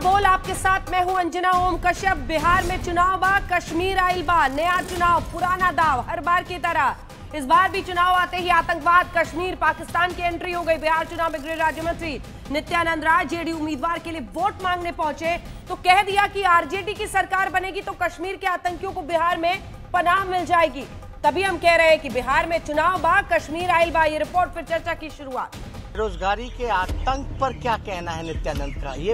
बोल आपके साथ मैं हूं अंजना ओम कश्यप। बिहार में चुनाव बा, कश्मीर आइल बा, नया चुनाव पुराना दाव, हर बार की तरह इस बार भी चुनाव आते ही आतंकवाद, कश्मीर, पाकिस्तान की एंट्री हो गई। बिहार चुनाव में गृह राज्य मंत्री नित्यानंद राय जेडीयू उम्मीदवार के लिए वोट मांगने पहुंचे तो कह दिया कि आरजेडी की सरकार बनेगी तो कश्मीर के आतंकियों को बिहार में पनाह मिल जाएगी। तभी हम कह रहे हैं कि बिहार में चुनाव बा, कश्मीर आइल बा। ये रिपोर्ट फिर चर्चा की शुरुआत। बेरोजगारी के आतंक पर क्या कहना है नित्यानंद का? ये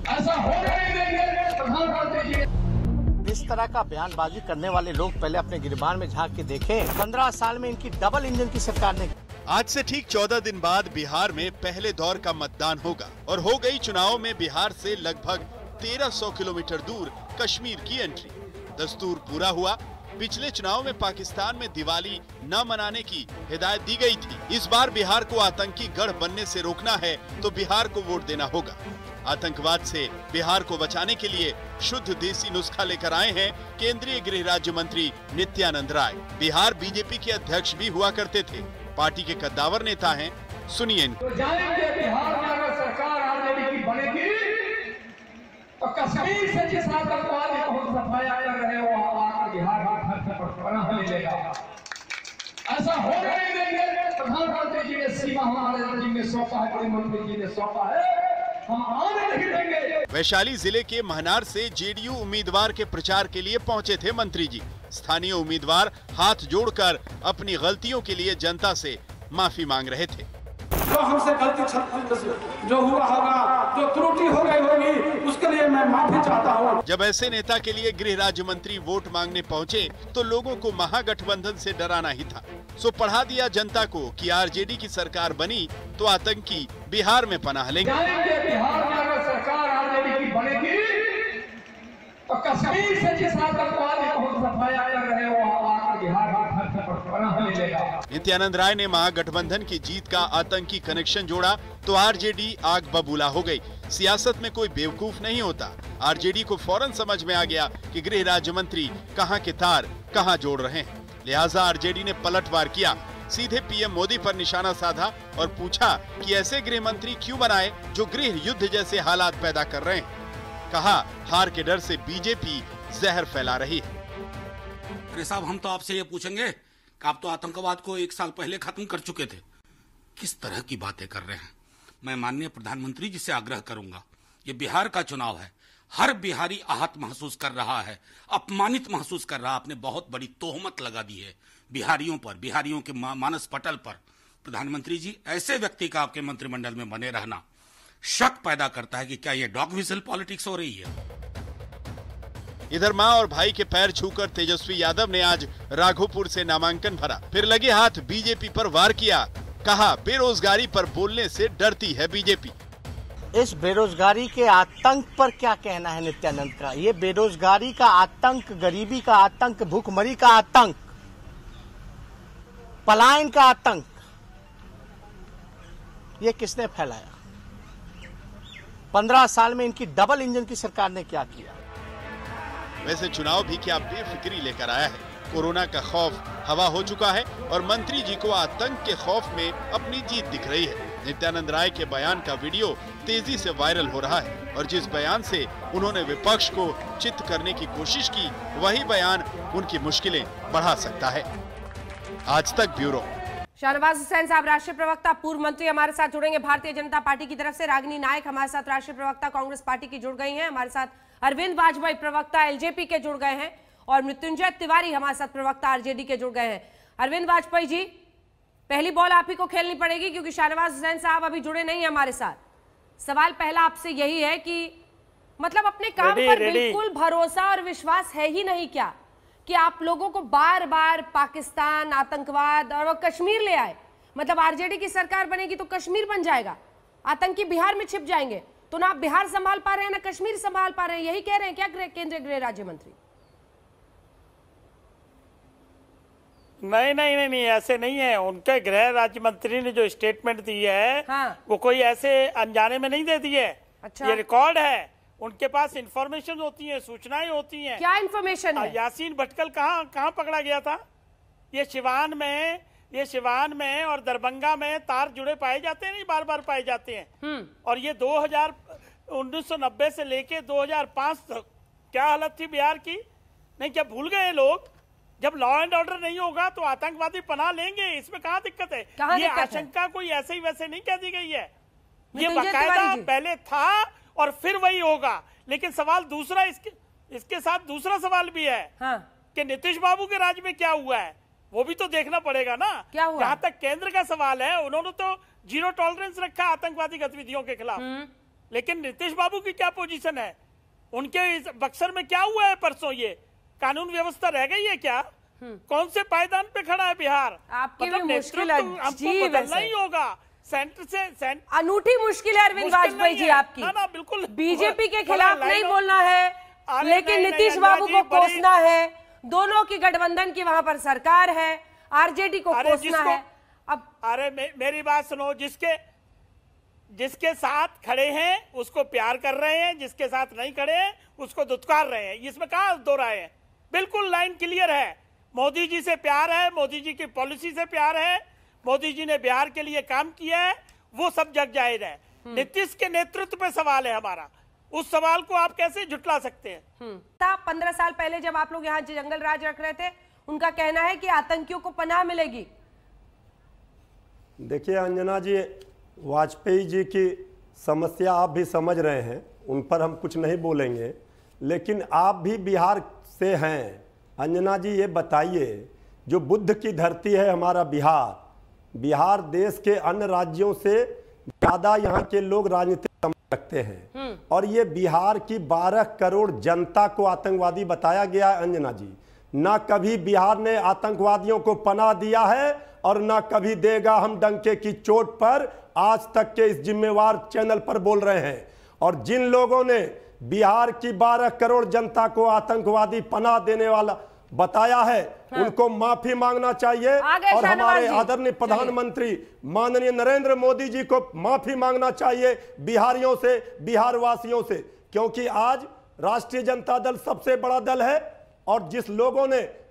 इस तरह का बयानबाजी करने वाले लोग पहले अपने गिरबान में झांक के देखें। 15 साल में इनकी डबल इंजन की सरकार ने। आज से ठीक 14 दिन बाद बिहार में पहले दौर का मतदान होगा और हो गई चुनाव में बिहार से लगभग 1300 किलोमीटर दूर कश्मीर की एंट्री। दस्तूर पूरा हुआ। पिछले चुनाव में पाकिस्तान में दिवाली न मनाने की हिदायत दी गई थी। इस बार बिहार को आतंकी गढ़ बनने से रोकना है तो बिहार को वोट देना होगा। आतंकवाद से बिहार को बचाने के लिए शुद्ध देसी नुस्खा लेकर आए हैं केंद्रीय गृह राज्य मंत्री नित्यानंद राय। बिहार बीजेपी के अध्यक्ष भी हुआ करते थे, पार्टी के कद्दावर नेता हैं। सुनिए इनको। जाएंगे बिहार में अगर सरकार आरजेडी की बनेगी तो कश्मीर से जिस आतंकवादी को सफाया कर रहे हो आकर बिहार पनाह मिलेगा। ऐसा हो नहीं देंगे। प्रधानमंत्री जी ने सीमा हमारे जी ने सौंपा है, गृहमंत्री जी ने सौंपा है, हम आने नहीं देंगे। वैशाली जिले के महनार से जेडीयू उम्मीदवार के प्रचार के लिए पहुंचे थे मंत्री जी। स्थानीय उम्मीदवार हाथ जोड़कर अपनी गलतियों के लिए जनता से माफी मांग रहे थे। जो हमसे गलती जो हुआ होगा, जो त्रुटि हो गई होगी, उसके लिए मैं माफी चाहता हूँ। जब ऐसे नेता के लिए गृह राज्य मंत्री वोट मांगने पहुंचे तो लोगों को महागठबंधन से डराना ही था। सो पढ़ा दिया जनता को कि आरजेडी की सरकार बनी तो आतंकी बिहार में पनाह लेंगे। जाएंगे बिहार में अगर सरकार आरजेडी की बनेगी तो कश्मीर से जिस आतंकवादी को सफाया कर रहे हो आकर बिहार पनाह मिलेगा। नित्यानंद राय ने महागठबंधन की जीत का आतंकी कनेक्शन जोड़ा तो आरजेडी आग बबूला हो गई। सियासत में कोई बेवकूफ नहीं होता। आरजेडी को फौरन समझ में आ गया कि गृह राज्य मंत्री कहां के तार कहां जोड़ रहे हैं। लिहाजा आरजेडी ने पलटवार किया, सीधे पीएम मोदी पर निशाना साधा और पूछा कि ऐसे गृह मंत्री क्यों बनाए जो गृह युद्ध जैसे हालात पैदा कर रहे हैं। कहा हार के डर से बीजेपी जहर फैला रही है। अरे साहब, हम तो आपसे ये पूछेंगे कि आप तो आतंकवाद को 1 साल पहले खत्म कर चुके थे, किस तरह की बातें कर रहे हैं। मैं माननीय प्रधानमंत्री जी से आग्रह करूंगा, ये बिहार का चुनाव है, हर बिहारी आहत महसूस कर रहा है, अपमानित महसूस कर रहा है। आपने बहुत बड़ी तोहमत लगा दी है बिहारियों पर, बिहारियों के मानस पटल पर। प्रधानमंत्री जी, ऐसे व्यक्ति का आपके मंत्रिमंडल में बने रहना शक पैदा करता है कि क्या ये डॉग विजिल पॉलिटिक्स हो रही है। इधर मां और भाई के पैर छूकर तेजस्वी यादव ने आज राघोपुर से नामांकन भरा, फिर लगे हाथ बीजेपी पर वार किया। कहा बेरोजगारी पर बोलने से डरती है बीजेपी। इस बेरोजगारी के आतंक पर क्या कहना है नित्यानंद का? ये बेरोजगारी का आतंक, गरीबी का आतंक, भूखमरी का आतंक, पलायन का आतंक, ये किसने फैलाया? 15 साल में इनकी डबल इंजन की सरकार ने क्या किया? वैसे चुनाव भी क्या बेफिक्री लेकर आया है। कोरोना का खौफ हवा हो चुका है और मंत्री जी को आतंक के खौफ में अपनी जीत दिख रही है। नित्यानंद राय के बयान का वीडियो तेजी से वायरल हो रहा है और जिस बयान से उन्होंने विपक्ष को चित्त करने की कोशिश की, वही बयान उनकी मुश्किलें बढ़ा सकता है। आज तक ब्यूरो। शाहनवाज हुसैन साहब राष्ट्रीय प्रवक्ता, पूर्व मंत्री हमारे साथ जुड़ेंगे भारतीय जनता पार्टी की तरफ से। रागिनी नायक हमारे साथ राष्ट्रीय प्रवक्ता कांग्रेस पार्टी की जुड़ गई हैं। हमारे साथ अरविंद वाजपेयी प्रवक्ता एलजेपी के जुड़ गए हैं और मृत्युंजय तिवारी हमारे साथ प्रवक्ता आरजेडी के जुड़ गए हैं। अरविंद वाजपेयी जी, पहली बॉल आप ही को खेलनी पड़ेगी क्योंकि शाहनवाज हुसैन साहब अभी जुड़े नहीं है हमारे साथ। सवाल पहला आपसे यही है कि मतलब अपने काम पर बिल्कुल भरोसा और विश्वास है ही नहीं क्या कि आप लोगों को बार बार पाकिस्तान, आतंकवाद और कश्मीर ले आए? मतलब आरजेडी की सरकार बनेगी तो कश्मीर बन जाएगा, आतंकी बिहार में छिप जाएंगे, तो ना आप बिहार संभाल पा रहे हैं ना कश्मीर संभाल पा रहे हैं। यही कह रहे हैं क्या केंद्रीय गृह राज्य मंत्री? नहीं, ऐसे नहीं है। उनके गृह राज्य मंत्री ने जो स्टेटमेंट दी है, हाँ, वो कोई ऐसे अनजाने में नहीं दे दी है। अच्छा। ये रिकॉर्ड है, उनके पास इंफॉर्मेशन होती है, सूचनाएं होती हैं। क्या इंफॉर्मेशन है? यासीन भटकल कहाँ पकड़ा गया था? ये सिवान में और दरभंगा में तार जुड़े पाए जाते हैं, नहीं बार बार पाए जाते हैं। और ये 1990 से लेके 2005 तक क्या हालत थी बिहार की? नहीं, क्या भूल गए लोग? जब लॉ एंड ऑर्डर नहीं होगा तो आतंकवादी पनाह लेंगे, इसमें कहाँ दिक्कत है? ये आशंका कोई ऐसे ही वैसे नहीं कह दी गई है, ये बाकायदा पहले था और फिर वही होगा। लेकिन सवाल दूसरा, इसके साथ दूसरा सवाल भी है कि नीतीश बाबू के राज में क्या हुआ है, वो भी तो देखना पड़ेगा ना। क्या हुआ? जहां तक केंद्र का सवाल है, उन्होंने तो 0 टॉलरेंस रखा आतंकवादी गतिविधियों के खिलाफ, लेकिन नीतीश बाबू की क्या पोजीशन है? उनके बक्सर में क्या हुआ है परसों? ये कानून व्यवस्था रह गई है क्या? कौन से पायदान पे खड़ा है बिहार? मतलब मुश्किल हमको बदलना ही होगा सेंटर से। अनूठी मुश्किल है अरविंद वाजपेयी जी आपकी। ना बिल्कुल, बीजेपी के खिलाफ नहीं बोलना है, लेकिन नीतीश बाबू को कोसना है। दोनों की गठबंधन की वहां पर सरकार है, आरजेडी को कोसना है। अब अरे मेरी बात सुनो, जिसके साथ खड़े हैं उसको प्यार कर रहे हैं, जिसके साथ नहीं खड़े हैं उसको दुत्कार रहे हैं। इसमें कहाँ दो राय है? बिल्कुल लाइन क्लियर है। मोदी जी से प्यार है, मोदी जी की पॉलिसी से प्यार है, मोदी जी ने बिहार के लिए काम किया है, वो सब जग जाहिर है। नीतीश के नेतृत्व पे सवाल है हमारा, उस सवाल को आप कैसे झुटला सकते हैं? 15 साल पहले जब आप लोग यहाँ जंगल राज रख रहे थे, उनका कहना है कि आतंकियों को पनाह मिलेगी। देखिए अंजना जी, वाजपेयी जी की समस्या आप भी समझ रहे हैं, उन पर हम कुछ नहीं बोलेंगे, लेकिन आप भी बिहार से हैं। अंजना जी ये बताइए, जो बुद्ध की धरती है हमारा बिहार देश के अन्य राज्यों से ज़्यादा यहाँ के लोग राजनीतिक समझ रखते हैं, और ये बिहार की 12 करोड़ जनता को आतंकवादी बताया गया है। अंजना जी, ना कभी बिहार ने आतंकवादियों को पनाह दिया है और ना कभी देगा। हम डंके की चोट पर आज तक के इस जिम्मेवार चैनल पर बोल रहे हैं, और जिन लोगों ने बिहार की 12 करोड़ जनता को आतंकवादी पनाह देने वाला बताया है, उनको माफी मांगना चाहिए, और हमारे आदरणीय प्रधानमंत्री माननीय नरेंद्र मोदी जी को माफी मांगना चाहिए बिहारियों से, बिहार वासियों से, क्योंकि आज राष्ट्रीय जनता दल सबसे बड़ा दल है, और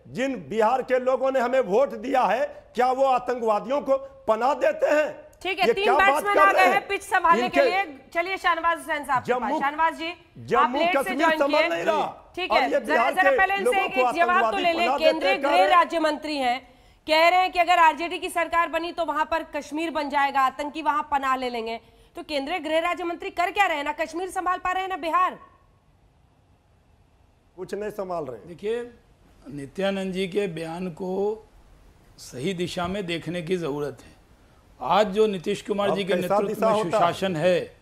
जिन बिहार के लोगों ने हमें वोट दिया है, क्या वो आतंकवादियों को पनाह देते हैं? ठीक है, 3 बैट्समैन आ गए हैं पिच संभालने के लिए। चलिए शाहनवाज हुसैन साहब के पास। शाहनवाज जी, आप लेट से ज्वाइन किए, ठीक है, जरा पहले इनसे एक जवाब तो ले लें। केंद्रीय गृह राज्य मंत्री हैं, कह रहे हैं कि अगर आरजेडी की सरकार बनी तो वहां पर कश्मीर बन जाएगा, आतंकी वहां पनाह ले लेंगे। तो केंद्रीय गृह राज्य मंत्री कर क्या रहे हैं? ना कश्मीर संभाल पा रहे हैं, ना बिहार, कुछ नहीं संभाल रहे। देखिए, नित्यानंद जी के बयान को सही दिशा में देखने की जरूरत है। आज जो नीतीश कुमार जी के नेतृत्व में सुशासन है,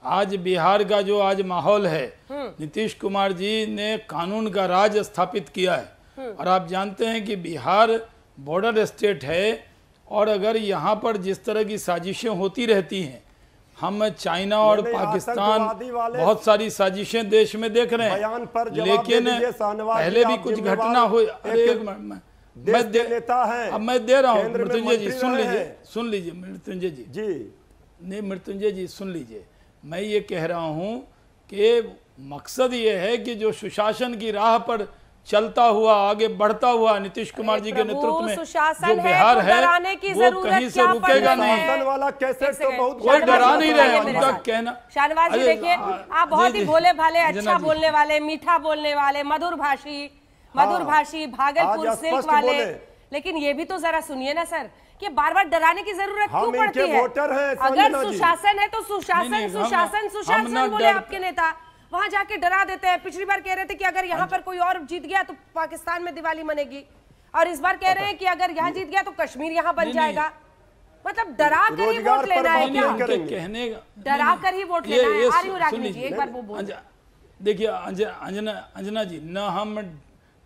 आज बिहार का जो आज माहौल है, नीतीश कुमार जी ने कानून का राज स्थापित किया है। और आप जानते हैं कि बिहार बॉर्डर स्टेट है, और अगर यहाँ पर जिस तरह की साजिशें होती रहती हैं, हम चाइना और पाकिस्तान बहुत सारी साजिशें देश में देख रहे हैं, लेकिन पहले भी कुछ घटना हुई। मैं दे रहा हूँ मृत्युंजय जी, सुन लीजिए मृत्युंजय जी नहीं, मृत्युंजय जी सुन लीजिए। मैं ये कह रहा हूँ कि मकसद ये है कि जो सुशासन की राह पर चलता हुआ, आगे बढ़ता हुआ नीतीश कुमार जी के नेतृत्व में जो बिहार है, वो कहीं से रुकेगा नहीं। वाला कैसे तो बहुत कोई डरा नहीं रहे, उनका कहना। शाहनवाज जी देखिए, आप बहुत ही भोले भाले, अच्छा बोलने वाले, मीठा बोलने वाले, मधुर भाषी, भागलपुर सिल्क वाले, लेकिन ये भी तो जरा सुनिए ना सर, कि बार बार डराने की जरूरत क्यों पड़ती है? अगर सुशासन है तो सुशासन बोले आपके नेता, वहां जाके डरा देते हैं। पिछली बार कह रहे थे कि अगर यहाँ पर कोई और जीत गया तो पाकिस्तान में दिवाली मनेगी, और इस बार कह रहे हैं कि अगर यहाँ जीत गया तो कश्मीर यहाँ बन जाएगा। मतलब डरा कर ही वोट लेना है क्या? कहने डरा कर ही वोट लेना है। आ रही हूँ रागिनी जी, एक बार वो बोल। देखिए अंजना जी, न हम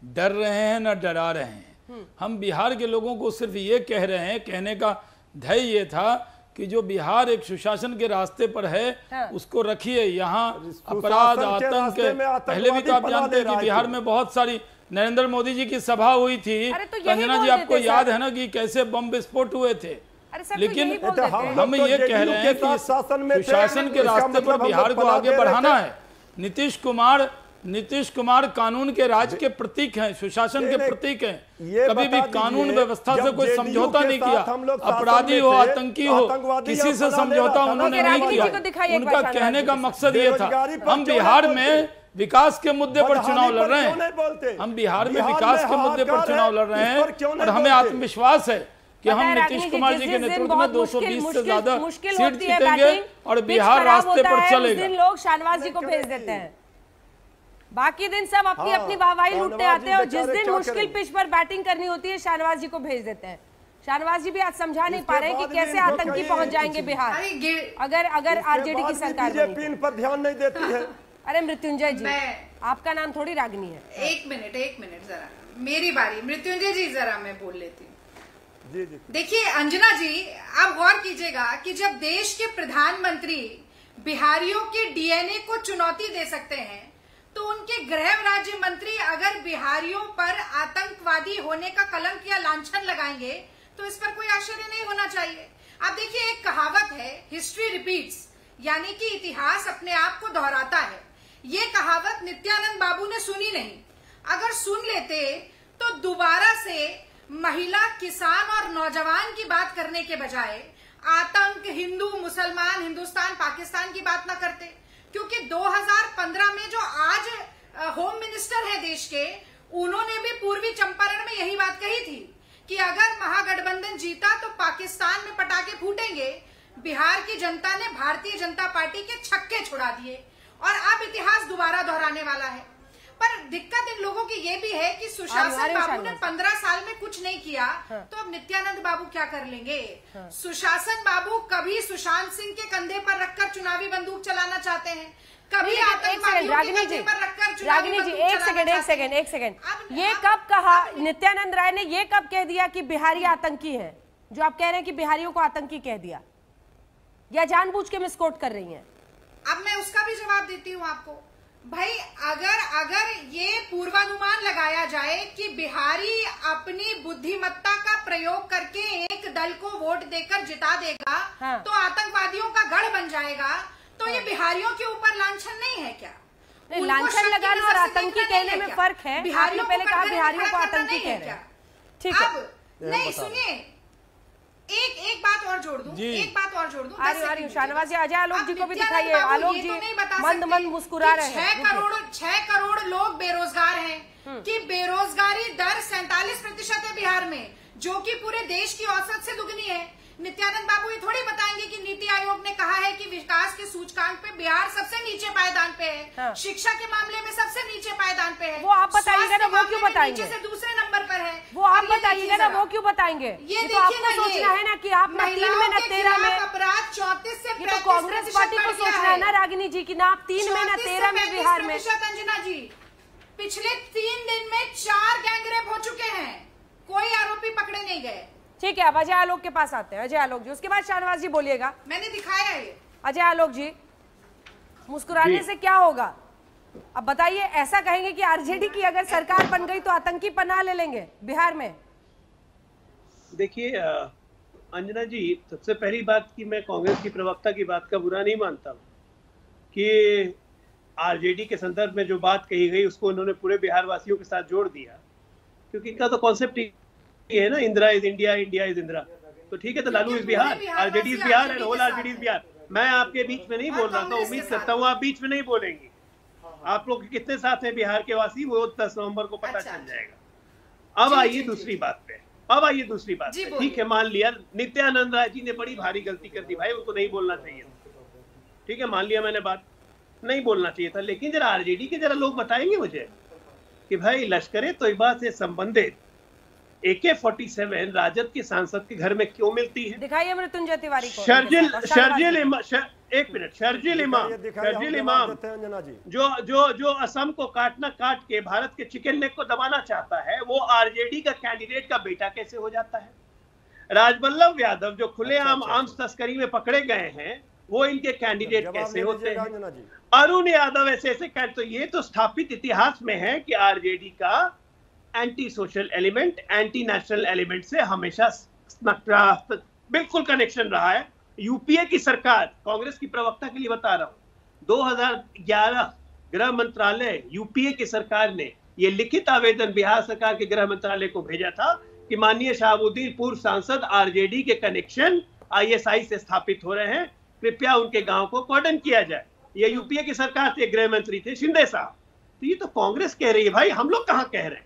डर रहे हैं न डरा रहे हैं। हम बिहार के लोगों को सिर्फ ये कह रहे हैं, कहने का ध्येय ये था कि जो बिहार एक सुशासन के रास्ते पर है, उसको रखिए। यहाँ अपराध, आतंक, पहले भी तो आप जानते हैं कि बिहार में बहुत सारी नरेंद्र मोदी जी की सभा हुई थी, अंजना जी आपको याद है ना कि कैसे बम विस्फोट हुए थे। लेकिन हम ये कह रहे हैं कि सुशासन के रास्ते पर बिहार को आगे बढ़ाना है। नीतीश कुमार नीतीश कुमार कानून के राज के प्रतीक हैं, सुशासन के प्रतीक हैं। कभी भी कानून व्यवस्था से कोई समझौता नहीं किया। अपराधी हो, आतंकी हो, किसी से समझौता उन्होंने नहीं किया। उनका कहने का मकसद ये था, हम बिहार में विकास के मुद्दे पर चुनाव लड़ रहे हैं, हम बिहार में विकास के मुद्दे पर चुनाव लड़ रहे हैं और हमें आत्मविश्वास है कि हम नीतीश कुमार जी के नेतृत्व में 220 से ज्यादा सीट जीतेंगे और बिहार रास्ते पर चलेगा। लोग शाहनवाज जी को भेज देते हैं, बाकी दिन सब अपनी अपनी वाहवाही लूटते आते हैं और जिस दिन मुश्किल पिच पर बैटिंग करनी होती है शाहनवाज जी को भेज देते हैं। शाहनवाज जी भी आज समझा नहीं पा रहे कि कैसे आतंकी पहुंच जाएंगे बिहार अगर आरजेडी की सरकार बीजेपी पर ध्यान नहीं देती है। अरे मृत्युंजय जी, आपका नाम थोड़ी रागिनी है। एक मिनट जरा मेरी बारी। मृत्युंजय जी जरा मैं बोल लेती हूँ। देखिए अंजना जी, आप गौर कीजिएगा कि जब देश के प्रधानमंत्री बिहारियों के डीएनए को चुनौती दे सकते हैं तो उनके गृह राज्य मंत्री अगर बिहारियों पर आतंकवादी होने का कलंक या लांछन लगाएंगे तो इस पर कोई आश्चर्य नहीं होना चाहिए। आप देखिए, एक कहावत है, हिस्ट्री रिपीट्स, यानी कि इतिहास अपने आप को दोहराता है। ये कहावत नित्यानंद बाबू ने सुनी नहीं। अगर सुन लेते तो दोबारा से महिला, किसान और नौजवान की बात करने के बजाय आतंक, हिंदू, मुसलमान, हिंदुस्तान, पाकिस्तान की बात न करते। क्योंकि 2015 में जो आज होम मिनिस्टर है देश के, उन्होंने भी पूर्वी चंपारण में यही बात कही थी कि अगर महागठबंधन जीता तो पाकिस्तान में पटाखे फूटेंगे। बिहार की जनता ने भारतीय जनता पार्टी के छक्के छुड़ा दिए और अब इतिहास दोबारा दोहराने वाला है। पर दिक्कत इन लोगों की ये भी है कि सुशासन बाबू ने 15 साल में कुछ नहीं किया, तो अब नित्यानंद बाबू क्या कर लेंगे। सुशासन बाबू कभी सुशांत सिंह के कंधे पर रखकर चुनावी बंदूक चलाना चाहते हैं, कभी आतंकवादियों के कंधे पर रखकर चुनावी बंदूक चलाना चाहते हैं। एक सेकंड, ये कब कहा नित्यानंद राय ने, ये कब कह दिया कि बिहारी आतंकी है? जो आप कह रहे हैं कि बिहारियों को आतंकी कह दिया, या जानबूझ के मिसकोट कर रही हैं? अब मैं उसका भी जवाब देती हूँ आपको। भाई अगर ये पूर्वानुमान लगाया जाए कि बिहारी अपनी बुद्धिमत्ता का प्रयोग करके एक दल को वोट देकर जिता देगा, तो आतंकवादियों का गढ़ बन जाएगा, तो ये बिहारियों के ऊपर लांछन नहीं है क्या? लांछन लगाना और आतंकी कहने में फर्क है। आपने पहले कहा बिहारियों को आतंकी कह रहे हैं, ठीक है? नहीं, सुनिए, एक बात और जोड़ दूं, एक बात और जोड़ दूं। शाहनवाज जी, अजय आलोक जी को भी दिखाइए। आलोक जी मंद मुस्कुरा रहे हैं। 6 करोड़ लोग बेरोजगार हैं कि बेरोजगारी दर 47% है बिहार में, जो कि पूरे देश की औसत से दुगनी है। नित्यानंद बाबू ये थोड़ी बताएंगे कि नीति आयोग ने कहा है कि विकास के सूचकांक पे बिहार सबसे नीचे पायदान पे है, शिक्षा के मामले में सबसे नीचे पायदान पे है। वो आप बताइएगा ना, वो क्यों बताएंगे? नीचे से दूसरे नंबर पर है। वो आप बताइएगा ना, वो क्यों बताएंगे? ये तो आपको सोचना है ना कि आप ना 3 में ना 13 में अपराध 34 से 35% तो कांग्रेस पार्टी को सोचना है ना रागिनी जी, की ना आप 3 में ना 13 में बिहार में। अंजना जी, पिछले 3 दिन में 4 गैंगरेप हो चुके हैं, कोई आरोपी पकड़े नहीं गए। ठीक है, अब अजय आलोक के पास आते हैं। अजय आलोक जी, उसके बाद शाहनवाज जी बोलिएगा। मैंने दिखाया ये। अजय आलोक जी, मुस्कुराने से क्या होगा? अब बताइए, ऐसा कहेंगे कि आरजेडी की अगर सरकार बन गई तो आतंकी पनाह ले लेंगे बिहार में? देखिए अंजना जी, सबसे पहली बात कि मैं कांग्रेस की प्रवक्ता की बात का बुरा नहीं मानता हूँ कि आरजेडी के संदर्भ में जो बात कही गई उसको उन्होंने पूरे बिहार वासियों के साथ जोड़ दिया, क्योंकि इनका तो कॉन्सेप्ट ये है ना, Indira is India, India is Indira. तो ठीक है, तो Lalu is Bihar, RJD is Bihar and whole RJD is Bihar. मैं आपके बीच में नहीं बोल रहा था, उम्मीद करता हूँ आप बीच में नहीं बोलेंगे। आप लोग कितने साथ हैं बिहार के वासी, वो 10 नवंबर को पता चल जाएगा। अब आइए दूसरी बात पे, ठीक है, मान लिया नित्यानंद राय जी ने बड़ी भारी गलती कर दी भाई, उनको नहीं बोलना चाहिए। ठीक है, मान लिया मैंने बात, नहीं बोलना चाहिए था। लेकिन जरा आरजेडी के जरा लोग बताएंगे मुझे कि भाई लश्कर तोयबा से संबंधित AK-47 राजद के सांसद के घर में क्यों मिलती है? दिखाइए मृत्युंजय तिवारी को। शर्जिल इमाम जो असम को काट के भारत के चिकन नेक को दबाना चाहता है, वो आरजेडी का कैंडिडेट का बेटा कैसे हो जाता है? राजवल्लभ यादव जो खुलेआम आर्म्स तस्करी में पकड़े गए हैं, वो इनके कैंडिडेट कैसे होते हैं? अरुण यादव ऐसे तो ये तो स्थापित इतिहास में है कि आरजेडी का anti social element, anti national element से हमेशा बिल्कुल कनेक्शन रहा है। यूपीए की सरकार, कांग्रेस की प्रवक्ता के लिए बता रहा हूं, 2011 गृह मंत्रालय, यूपीए की सरकार ने ये लिखित आवेदन बिहार सरकार के गृह मंत्रालय को भेजा था कि माननीय शहाबुद्दीन पूर्व सांसद आरजेडी के कनेक्शन आईएसआई से स्थापित हो रहे हैं, कृपया उनके गांव को कॉर्डन किया जाए। ये यूपीए की सरकार थे, गृह मंत्री थे शिंदे साहब। तो ये तो कांग्रेस कह रही है भाई, हम लोग कहां कह रहे हैं।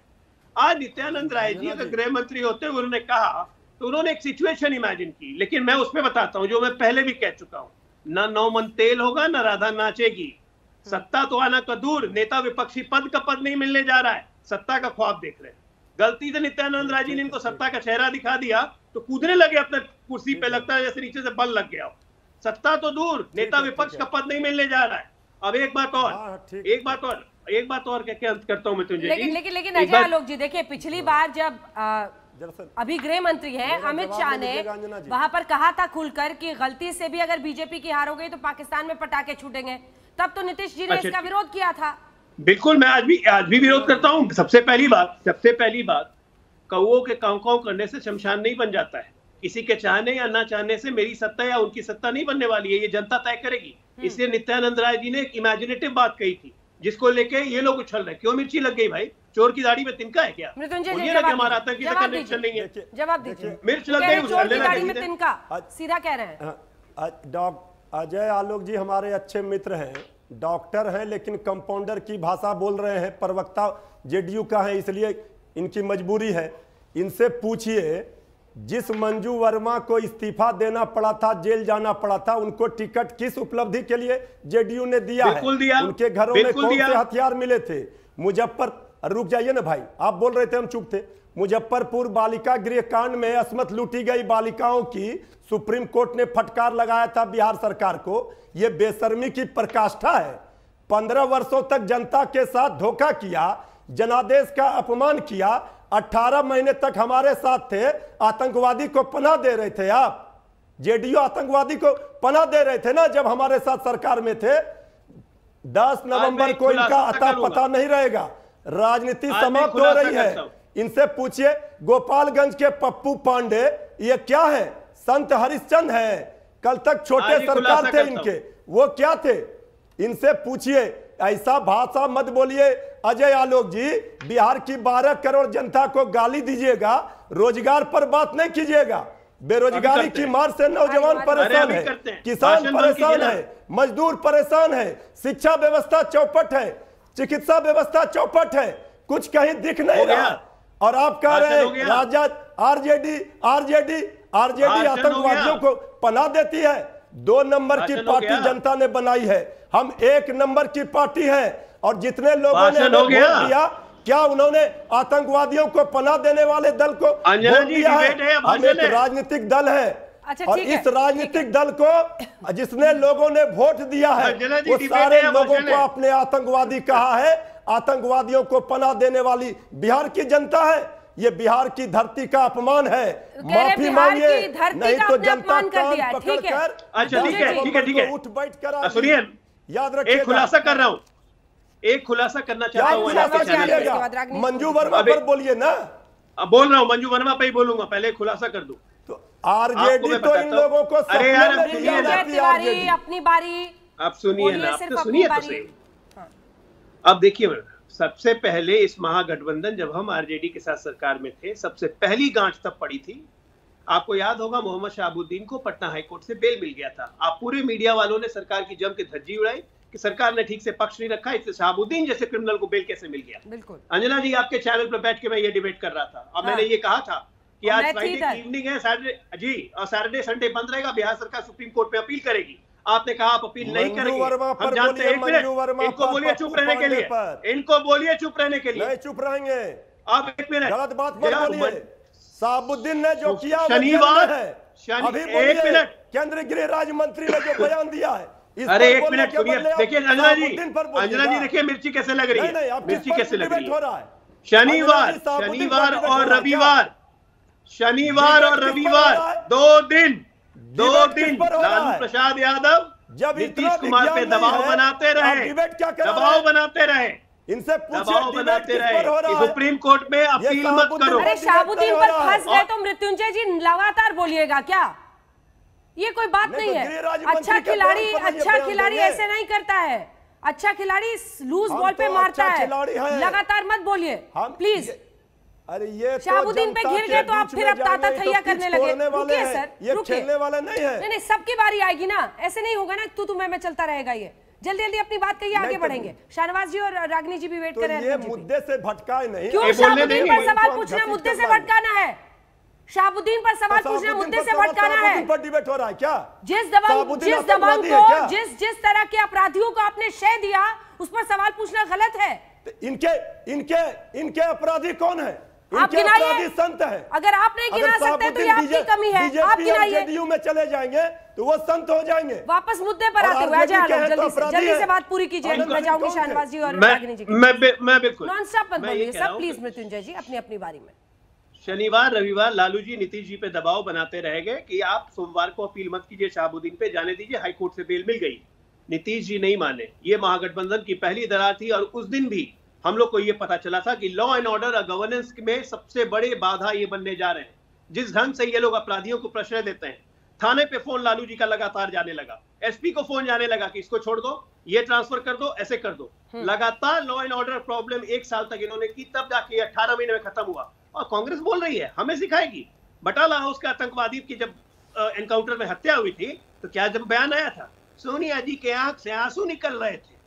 आज नित्यानंद राय जी अगर गृह मंत्री होते उन्होंने कहा तो उन्होंने एक सिचुएशन इमेजिन की, लेकिन मैं उसमें बताता हूं जो मैं पहले भी कह चुका हूं, ना 9 मन तेल होगा ना राधा नाचेगी। सत्ता तो आना का दूर, नेता विपक्षी पद का पद नहीं मिलने जा रहा है, सत्ता का ख्वाब देख रहे हैं। गलती से नित्यानंद राय जी ने इनको सत्ता का चेहरा दिखा दिया तो कूदने लगे अपने कुर्सी पे, लगता है जैसे नीचे से बल लग गया हो। सत्ता तो दूर, नेता विपक्ष का पद नहीं मिलने जा रहा है। अब एक बात और कह के अंत करता हूं मैं तुझे। लेकिन अजय आलोक जी देखिए, पिछली बार जब अभी गृह मंत्री हैं अमित शाह ने वहां पर कहा था खुलकर कि गलती से भी अगर बीजेपी की हार हो गई तो पाकिस्तान में पटाखे छूटेंगे, तब तो नीतीश जी ने इसका विरोध किया था। बिल्कुल, मैं आज भी विरोध करता हूं। सबसे पहली बात कौओं के कांव कांव करने से शमशान नहीं बन जाता है। किसी के चाहने या ना चाहने से मेरी सत्ता या उनकी सत्ता नहीं बनने वाली है, ये जनता तय करेगी। इसलिए नित्यानंद राय जी ने एक इमेजिनेटिव बात कही थी जिसको लेके ये लोग उछल रहे। क्यों मिर्ची लग गई भाई? चोर की दाढ़ी में तिनका है क्या? हमारा आतंकी का कनेक्शन नहीं है। जवाब दीजिए। मिर्च लग गई, चोर की दाढ़ी में तिनका, सीधा कह रहे हैं। अजय आलोक जी हमारे अच्छे मित्र हैं, डॉक्टर हैं, लेकिन कंपाउंडर की भाषा बोल रहे हैं। प्रवक्ता जेडीयू का है, इसलिए इनकी मजबूरी है। इनसे पूछिए, जिस मंजू वर्मा को इस्तीफा देना पड़ा था, जेल जाना पड़ा था, उनको टिकट किस उपलब्धि के लिए जेडीयू ने दिया है? उनके घरों में कौन से हथियार मिले थे? रुक जाइए ना भाई, आप बोल रहे थे हम चुप थे। मुजफ्फरपुर बालिका गृह कांड में असमत लूटी गई बालिकाओं की सुप्रीम कोर्ट ने फटकार लगाया था बिहार सरकार को। यह बेशर्मी की पराकाष्ठा है। 15 वर्षों तक जनता के साथ धोखा किया, जनादेश का अपमान किया, 18 महीने तक हमारे साथ थे, आतंकवादी को पनाह दे रहे थे। आप जेडीयू आतंकवादी को पनाह दे रहे थे ना जब हमारे साथ सरकार में थे। 10 नवंबर को इनका अता पता नहीं रहेगा। राजनीति समाप्त हो रही है। इनसे पूछिए, गोपालगंज के पप्पू पांडे ये क्या है? संत हरिश्चंद्र है। कल तक छोटे सरकार थे इनके, वो क्या थे? इनसे पूछिए। ऐसा भाषा मत बोलिए अजय आलोक जी। बिहार की 12 करोड़ जनता को गाली दीजिएगा, रोजगार पर बात नहीं कीजिएगा। बेरोजगारी की मार से नौजवान परेशान है, किसान परेशान है, मजदूर परेशान है, शिक्षा व्यवस्था चौपट है, चिकित्सा व्यवस्था चौपट है, कुछ कहीं दिख नहीं रहा। और आप कह रहे हैं राजद आरजेडी आतंकवादियों को पनाह देती है। 2 नंबर की पार्टी जनता ने बनाई है, हम 1 नंबर की पार्टी है। और जितने लोगों ने वोट दिया, क्या उन्होंने आतंकवादियों को पनाह देने वाले दल को वोट दिया है? हम एक राजनीतिक दल है। और इस राजनीतिक दल को जिसने लोगों ने वोट दिया है, वो सारे लोगों को अपने आतंकवादी कहा है। आतंकवादियों को पनाह देने वाली बिहार की जनता है। ये बिहार की धरती का अपमान है। माफी मांगिए, नहीं तो जनता कान पकड़कर ठीक है उठ बैठ कर। सुनिए, याद रखिए, एक खुलासा कर रहा हूँ, एक खुलासा करना चाहता हूँ। मंजू वर्मा पर बोलिए ना। अब बोल रहा हूँ, मंजू वर्मा पे ही बोलूंगा, पहले खुलासा कर दूं। तो आरजेडी तो इन लोगों को अरे यार अपनी बारी, आप सुनिए ना, आप तो सुनिए तो सही। अब देखिए, सबसे पहले इस महागठबंधन जब हम आरजेडी के साथ सरकार में थे, सबसे पहली गांठ तब पड़ी थी। आपको याद होगा मोहम्मद शहाबुद्दीन को पटना हाईकोर्ट से बेल मिल गया था। आप पूरे मीडिया वालों ने सरकार की जम के धज्जी उड़ाई कि सरकार ने ठीक से पक्ष नहीं रखा, इससे शहाबुद्दीन जैसे क्रिमिनल को बेल कैसे मिल गया। बिल्कुल अंजना जी, आपके चैनल पर बैठ के मैं ये डिबेट कर रहा था और मैंने ये कहा था कि आज फ्राइडे की इवनिंग है, सैटरडे जी, और सैटरडे संडे बंद रहेगा, बिहार सरकार सुप्रीम कोर्ट में अपील करेगी। आपने कहा आप अपील नहीं करेंगे। हम जानते हैं। इनको बोलिए चुप रहने के लिए, इनको बोलिए चुप रहने के लिए। नहीं चुप रहेंगे आप। 1 मिनट, गलत बात मत बोलिए। शहाबुद्दीन ने जो किया शनिवार है, अभी 1 मिनट, केंद्रीय गृह राज्य मंत्री ने जो बयान दिया है, अरे 1 मिनट सुनिए। देखिए अंजना जी देखिए मिर्ची कैसे लग रही है, मिर्ची कैसे लग रही है। शनिवार और रविवार, 2 दिन लालू प्रसाद यादव जब नीतीश कुमार पे दबाव बनाते रहे, इनसे दबाव बनाते रहे कि सुप्रीम कोर्ट में अपील मत करो। अरे शहाबुद्दीन पर फंस गए तो मृत्युंजय जी लगातार बोलिएगा क्या? ये कोई बात नहीं है। अच्छा खिलाड़ी ऐसे नहीं करता है। अच्छा खिलाड़ी लूज बॉल पे मारता है, लगातार मत बोलिए प्लीज। अरे ये शहाबुद्दीन पे घिर गए तो आप फिर अब ताता थैया करने लगे। रुकिए सर, ये खेलने वाले नहीं है। नहीं, सबकी बारी आएगी ना, ऐसे नहीं होगा ना तू मैं चलता रहेगा। ये जल्दी जल्दी अपनी बात कहिए, आगे बढ़ेंगे। शाहनवाज जी और रागिनी जी भी वेट कर रहे हैं। ये मुद्दे से भटकाए नहीं, क्यों शहाबुद्दीन पर सवाल पूछना मुद्दे से भटकाना है? शहाबुद्दीन पर सवाल पूछना मुद्दे से भटकाना है? पर डिबेट हो रहा है क्या? जिस दबंग को जिस तरह के अपराधियों को आपने शय दिया उस पर सवाल पूछना गलत है। इनके अपराधी कौन है? आप गिनाइए। संत है। अगर आप नहीं गिना सकते तो ये आपकी कमी है। आप गिनाइए। जेडीयू में चले जाएंगे तो वो संत हो जाएंगे। वापस मुद्दे पर आते हुए अजय आलोक जल्दी से बात पूरी कीजिए। मैं जाऊंगी शाहनवाज जी और रागिनी जी। मैं बिल्कुल नॉन स्टॉप मत बोलिए सब प्लीज। मृत्युंजय जी अपनी अपनी बारी में। शनिवार रविवार लालू जी नीतीश जी पे दबाव बनाते रहेंगे कि आप सोमवार को अपील मत कीजिए, शहाबुद्दीन पे जाने दीजिए, हाईकोर्ट से बेल मिल गई। नीतीश जी नहीं माने। ये महागठबंधन की पहली दरार थी और उस दिन भी हम लोग को ये पता चला था कि लॉ एंड ऑर्डर और गवर्नेंस में सबसे बड़े बाधा ये बनने जा रहे हैं। जिस ढंग से ये लोग अपराधियों को प्रश्रय देते हैं, थाने पे फोन लालू जी का लगातार जाने लगा, एसपी को फोन जाने लगा कि इसको छोड़ दो, ये ट्रांसफर कर दो, ऐसे कर दो। लगातार लॉ एंड ऑर्डर प्रॉब्लम 1 साल तक इन्होंने की, तब जाके 18 महीने में खत्म हुआ। और कांग्रेस बोल रही है हमें सिखाएगी। बटाला हाउस के आतंकवादी की जब एनकाउंटर में हत्या हुई थी तो क्या जब बयान आया था, सोनिया जी के आंख से आंसू निकल रहे थे।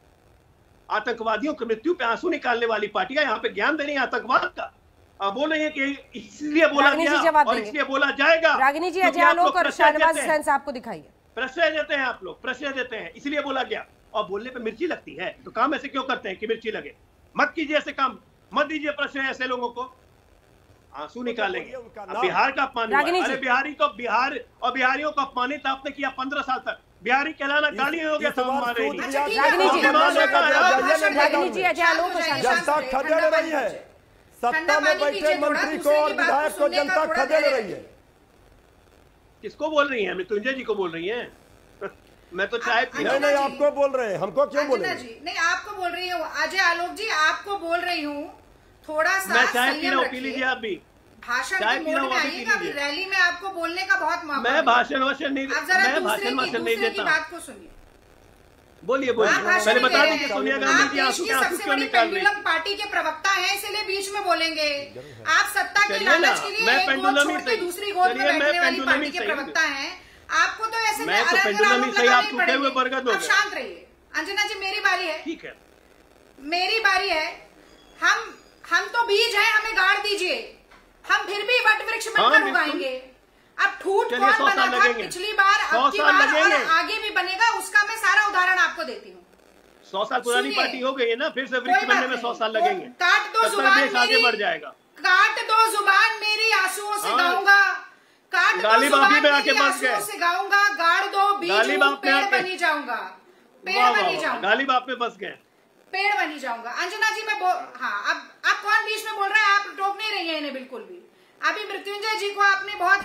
आतंकवादियों की मृत्यु पे आंसू निकालने वाली पार्टियां यहाँ पे ज्ञान दे रही है आतंकवाद का। बोल रही है कि इसलिए बोला गया और इसलिए बोला जाएगा। रागिनी जी अजय आलोक और शाहनवाज हुसैन साहब को दिखाइए। प्रश्रय देते हैं आप लोग, प्रश्रय देते हैं, इसलिए बोला गया। और बोलने पे मिर्ची लगती है तो काम ऐसे क्यों करते हैं कि मिर्ची लगे? मत कीजिए ऐसे काम, मत दीजिए प्रश्रय ऐसे लोगों को, आंसू निकालेंगे। बिहार का अपमान, अरे बिहारी को बिहार और बिहारियों को अपमानित आपने किया 15 साल तक। बिहारी कहलाना गाली हो गया था हमारे लिए। जनता खदेड़ रही है, सत्ता में बैठे मंत्री को और विधायक को जनता खदेड़ रही है। किसको बोल रही है? मृत्युंजय जी को बोल रही है। मैं तो चाय नहीं आपको बोल रहे हैं, हमको क्यों बोल रहे हैं? नहीं आपको बोल रही हूँ अजय आलोक जी, आपको बोल रही हूँ थोड़ा सा मैं चाय पी रहा हूँ, पी लीजिए आप भी। भाषण के मोड में आइएगा, अभी रैली में आपको बोलने का बहुत मौका। मैं भाषण नहीं, मैं भाषण नहीं देता। बात को सुनिए, बोलिए मैंने बता दी कि सोनिया गांधी जी आंसू क्यों निकाल रही हैं? पार्टी के प्रवक्ता हैं इसलिए बीच में बोलेंगे। आप सत्ता की लालच के लिए एक गोद छोड़ के दूसरी गोद में बैठने वाली पार्टी के प्रवक्ता हैं। आपको तो ऐसे में अलग आप शांत रहिए। अंजना जी मेरी बारी है। ठीक है, मेरी बारी है। हम तो बीज है, हमें गाड़ दीजिए, हम फिर भी वट वृक्ष बनकर उगाएंगे। अब ठूठ कौन बना था पिछली बार, अब की बार और आगे भी बनेगा, उसका मैं सारा उदाहरण आपको देती हूँ। 100 साल पुरानी पार्टी हो गई है ना, फिर से वृक्ष बनने में 100 साल लगेंगे। काट दो जुबान आगे बढ़ जाएगा। काट दो जुबान मेरी, आंसुओं से गाऊंगा। काट दो जुबान मेरी, आंसुओं से गाऊंगा। गाड़ दो बीज, पेड़ बनी जाऊंगा, पेड़ बनी जाऊंगा। गाली बाप पे बस गए, पेड़ बनी जाऊंगा। अंजना जी मैं हाँ, अब कौन बीच में बोल रहा है? आप टोक नहीं रही है इन्हें बिल्कुल भी। अभी मृत्युंजय जी को आपने बहुत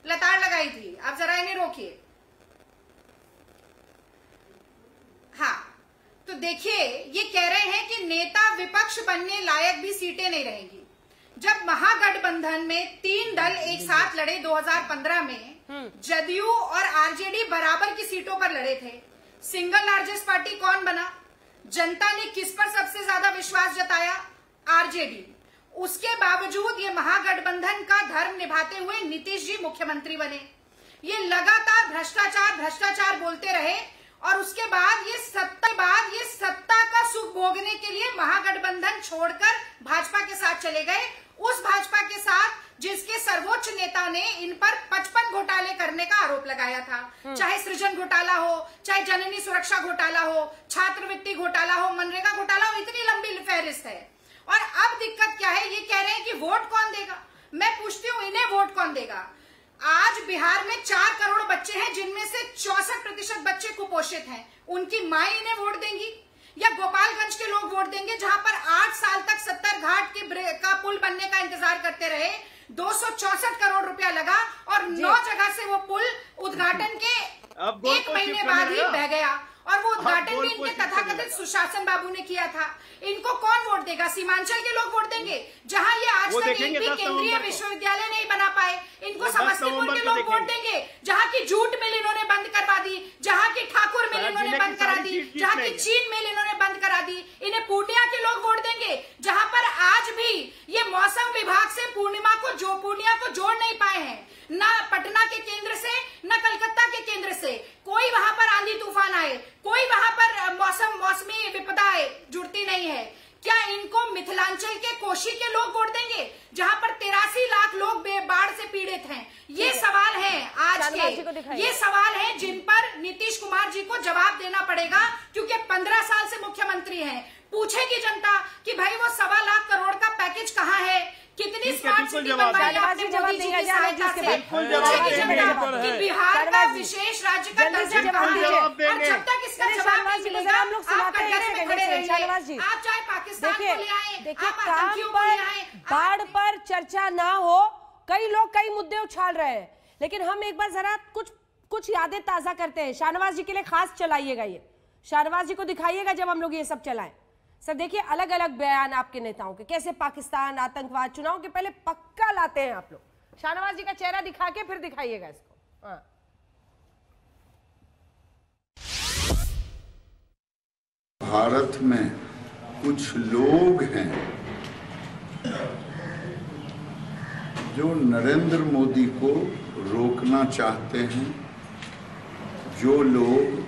लताड़ लगाई थी, आप जरा इन्हें रोकिए। हाँ तो देखिए, ये कह रहे हैं कि नेता विपक्ष बनने लायक भी सीटें नहीं रहेंगी। जब महागठबंधन में 3 दल एक साथ लड़े 2015 में, जदयू और आरजेडी बराबर की सीटों पर लड़े थे। सिंगल लार्जेस्ट पार्टी कौन बना? जनता ने किस पर सबसे ज्यादा विश्वास जताया? आरजेडी। उसके बावजूद ये महागठबंधन का धर्म निभाते हुए नीतीश जी मुख्यमंत्री बने। ये लगातार भ्रष्टाचार बोलते रहे और उसके बाद ये सत्ता का सुख भोगने के लिए महागठबंधन छोड़कर भाजपा के साथ चले गए। उस भाजपा के साथ जिसके सर्वोच्च नेता ने इन पर 55 घोटाले करने का आरोप लगाया था, चाहे सृजन घोटाला हो, चाहे जननी सुरक्षा घोटाला हो, छात्रवृत्ति घोटाला हो, मनरेगा घोटाला हो, इतनी लंबी फहरिस्त है। और अब दिक्कत क्या है? ये कह रहे हैं कि वोट कौन देगा। मैं पूछती हूँ, इन्हें वोट कौन देगा? आज बिहार में 4 करोड़ बच्चे हैं जिनमें से 64% बच्चे कुपोषित हैं। उनकी माँ इन्हें वोट देंगी या गोपालगंज के लोग वोट देंगे जहां पर 8 साल तक 70 घाट का पुल बनने का इंतजार करते रहे, 264 करोड़ रुपया लगा और 9 जगह से वो पुल उद्घाटन के 1 महीने बाद ही बह गया। और वो उद्घाटन भी इनके तथाकथित सुशासन बाबू ने किया था। इनको कौन वोट देगा? सीमांचल के लोग वोट देंगे जहां ये आज तक एक भी केंद्रीय विश्वविद्यालय नहीं बना पाए। इनको समस्तीपुर के लोग वोट देंगे, जहां की जूट मिल इन्होंने बंद करवा दी, जहां की ठाकुर मिल इन्होंने बंद करा दी, जहां की चीन मिल इन्होंने बंद करा दी, इन्हें पूर्णिया के लोग वोट देंगे, जहां पर आज भी ये मौसम विभाग से पूर्णिया को जोड़ नहीं पाए हैं, ना पटना के केंद्र से ना कलकत्ता के केंद्र से, कोई वहां पर आंधी तूफान आए, कोई वहां पर मौसमी विपदा आए, जुड़ती नहीं है। क्या इनको मिथिलांचल के कोशी के लोग वोट देंगे, जहां पर 83 लाख लोग बाढ़ से पीड़ित हैं? ये सवाल है आज के, ये सवाल है जिन पर नीतीश कुमार जी को जवाब देना पड़ेगा, क्योंकि 15 साल से मुख्यमंत्री हैं। पूछेगी जनता कि भाई वो 1.25 लाख करोड़ का पैकेज कहाँ है, कितनी स्मार्ट सिटी बनवाई आपने मोदी जी की सहायता से? पूछेगी जनता कि बिहार का विशेष राज्य का दर्जा कहाँ है? और जब तक इसका जवाब नहीं मिलेगा, आप कटघरे में खड़े रहिए। आप चाहे पाकिस्तान को ले आए, आप आतंकियों को ले आए, बाढ़ पर चर्चा ना हो, कई लोग कई मुद्दे उछाल रहे हैं, लेकिन हम एक बार जरा कुछ यादें ताजा करते हैं। शाहनवाज जी के लिए खास चलाइएगा, ये शाहनवाज जी को दिखाइएगा जब हम लोग ये सब चलाएं। सर देखिए अलग अलग बयान आपके नेताओं के, कैसे पाकिस्तान, आतंकवाद, चुनाव के पहले पक्का लाते हैं आप लोग। शाहनवाज जी का चेहरा दिखा के फिर दिखाइएगा इसको। हाँ। भारत में कुछ लोग हैं जो नरेंद्र मोदी को रोकना चाहते हैं, जो लोग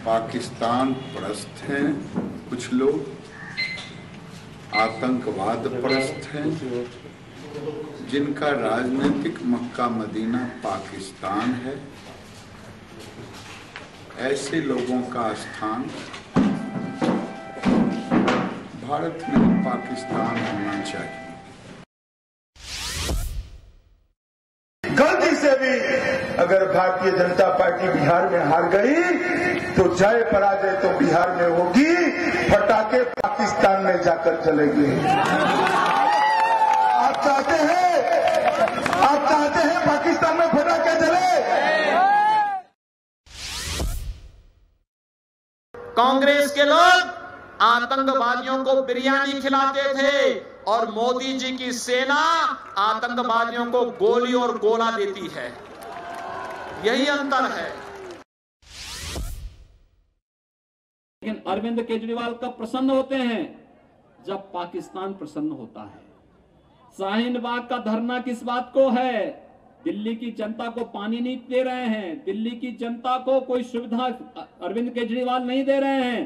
पाकिस्तान परस्त हैं, कुछ लोग आतंकवाद परस्त हैं, जिनका राजनीतिक मक्का मदीना पाकिस्तान है। ऐसे लोगों का स्थान भारत में पाकिस्तान होना चाहिए। गलती से भी अगर भारतीय जनता पार्टी बिहार में हार गई तो जय पराजय तो बिहार में होगी, फटाके पाकिस्तान में जाकर चलेंगे। आप चाहते हैं पाकिस्तान में फटाके चले? कांग्रेस के लोग आतंकवादियों को बिरयानी खिलाते थे और मोदी जी की सेना आतंकवादियों को गोली और गोला देती है। यही अंतर है। लेकिन अरविंद केजरीवाल कब प्रसन्न होते हैं? जब पाकिस्तान प्रसन्न होता है। शाहीन बाग का धरना किस बात को है? दिल्ली की जनता को पानी नहीं दे रहे हैं, दिल्ली की जनता को कोई सुविधा अरविंद केजरीवाल नहीं दे रहे हैं,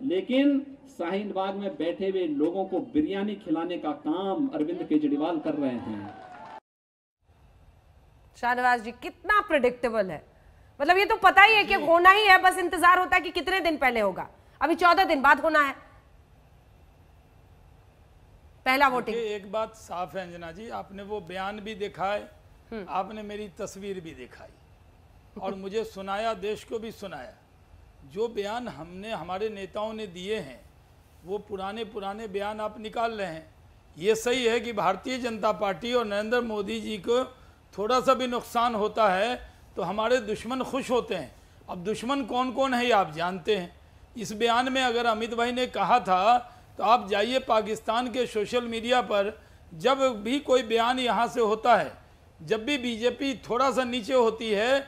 लेकिन शाहीन बाग में बैठे हुए लोगों को बिरयानी खिलाने का काम अरविंद केजरीवाल कर रहे हैं। शाहनवाज जी कितना प्रेडिक्टेबल है, मतलब ये तो पता ही है कि होना ही है, बस इंतजार होता है कि कितने दिन पहले होगा। अभी 14 दिन बाद होना है पहला वोटिंग। एक बात साफ है अंजना जी, आपने वो बयान भी देखा है, आपने मेरी तस्वीर भी दिखाई और मुझे सुनाया, देश को भी सुनाया। जो बयान हमने हमारे नेताओं ने दिए हैं वो पुराने बयान आप निकाल रहे हैं। ये सही है कि भारतीय जनता पार्टी और नरेंद्र मोदी जी को थोड़ा सा भी नुकसान होता है तो हमारे दुश्मन खुश होते हैं। अब दुश्मन कौन कौन है ये आप जानते हैं। इस बयान में अगर अमित भाई ने कहा था तो आप जाइए पाकिस्तान के सोशल मीडिया पर, जब भी कोई बयान यहाँ से होता है, जब भी बीजेपी थोड़ा सा नीचे होती है,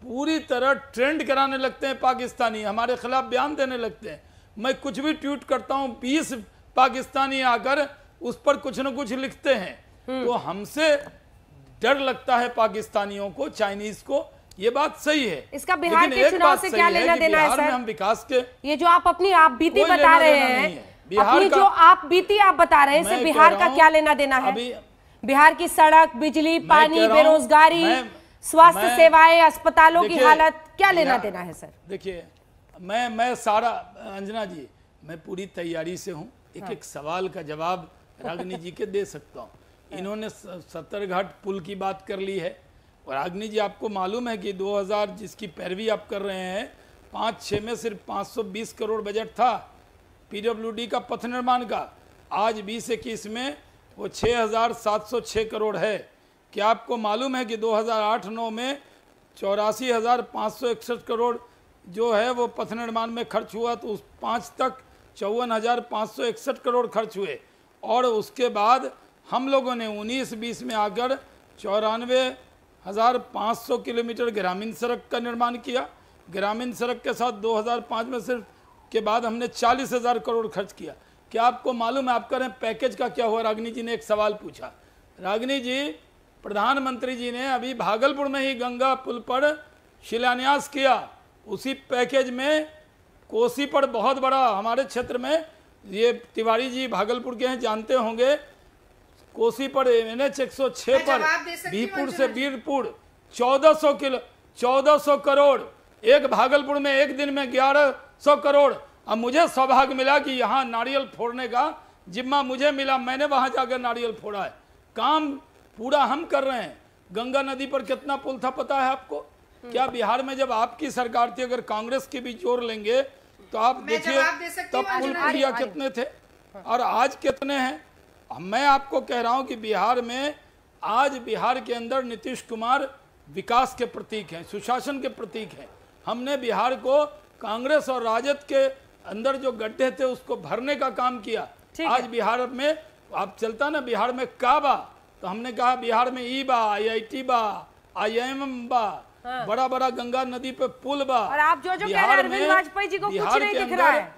पूरी तरह ट्रेंड कराने लगते हैं पाकिस्तानी, हमारे खिलाफ बयान देने लगते हैं। मैं कुछ भी ट्वीट करता हूँ, 20 पाकिस्तानी आकर उस पर कुछ न कुछ लिखते हैं। तो हमसे डर लगता है पाकिस्तानियों को, चाइनीज को। ये बात सही है। इसका बिहार के चुनाव से क्या लेना देना है सर? हम विकास के ये जो आप अपनी आप बीती बता रहे हैं, अपनी जो आप बीती आप बता रहे हैं, इससे बिहार का क्या लेना देना है? बिहार की सड़क, बिजली, पानी, बेरोजगारी, स्वास्थ्य सेवाएं, अस्पतालों की हालत, क्या लेना देना है सर? देखिए मैं सारा, अंजना जी मैं पूरी तैयारी से हूँ, एक सवाल का जवाब रागिनी जी के दे सकता हूँ। इन्होंने 70 घाट पुल की बात कर ली है और रागिनी जी आपको मालूम है कि 2000 जिसकी पैरवी आप कर रहे हैं, 5-6 में सिर्फ 520 करोड़ बजट था पीडब्ल्यूडी का पथ निर्माण का। आज 2021 में वो 6706 करोड़ है। क्या आपको मालूम है कि 2008-9 में 84,561 करोड़ जो है वो पथ निर्माण में खर्च हुआ, तो उस 5 तक 54,561 करोड़ खर्च हुए। और उसके बाद हम लोगों ने 19-20 में आकर 94,500 किलोमीटर ग्रामीण सड़क का निर्माण किया। ग्रामीण सड़क के साथ 2005 में सिर्फ के बाद हमने 40,000 करोड़ खर्च किया। क्या आपको मालूम है, आप कह रहे हैं पैकेज का क्या हुआ? रागिनी जी ने एक सवाल पूछा। रागिनी जी, प्रधानमंत्री जी ने अभी भागलपुर में ही गंगा पुल पर शिलान्यास किया। उसी पैकेज में कोसी पर बहुत बड़ा, हमारे क्षेत्र में, ये तिवारी जी भागलपुर के हैं, जानते होंगे, कोसी पर NH 106 पर बीरपुर से बीरपुर 1400 करोड़, एक भागलपुर में एक दिन में 1100 करोड़। अब मुझे सौभाग्य मिला कि यहाँ नारियल फोड़ने का जिम्मा मुझे मिला, मैंने वहाँ जाकर नारियल फोड़ा है। काम पूरा हम कर रहे हैं। गंगा नदी पर कितना पुल था पता है आपको? क्या बिहार में जब आपकी सरकार थी, अगर कांग्रेस की भी जोड़ लेंगे तो आप देखिए तब पुल पुलिया कितने थे और आज कितने हैं। मैं आपको कह रहा हूं कि बिहार में आज, बिहार के अंदर नीतीश कुमार विकास के प्रतीक हैं, सुशासन के प्रतीक हैं। हमने बिहार को कांग्रेस और राजद के अंदर जो गड्ढे थे उसको भरने का काम किया। आज बिहार में आप चलता ना, बिहार में का बा, तो हमने कहा बिहार में ई बा, IIT बा, IIM बा, बड़ा बड़ा गंगा नदी पे पुल बा। और आप जो कह रहे हैं अरविंद वाजपेयी जी को कुछ नहीं दिख रहा है।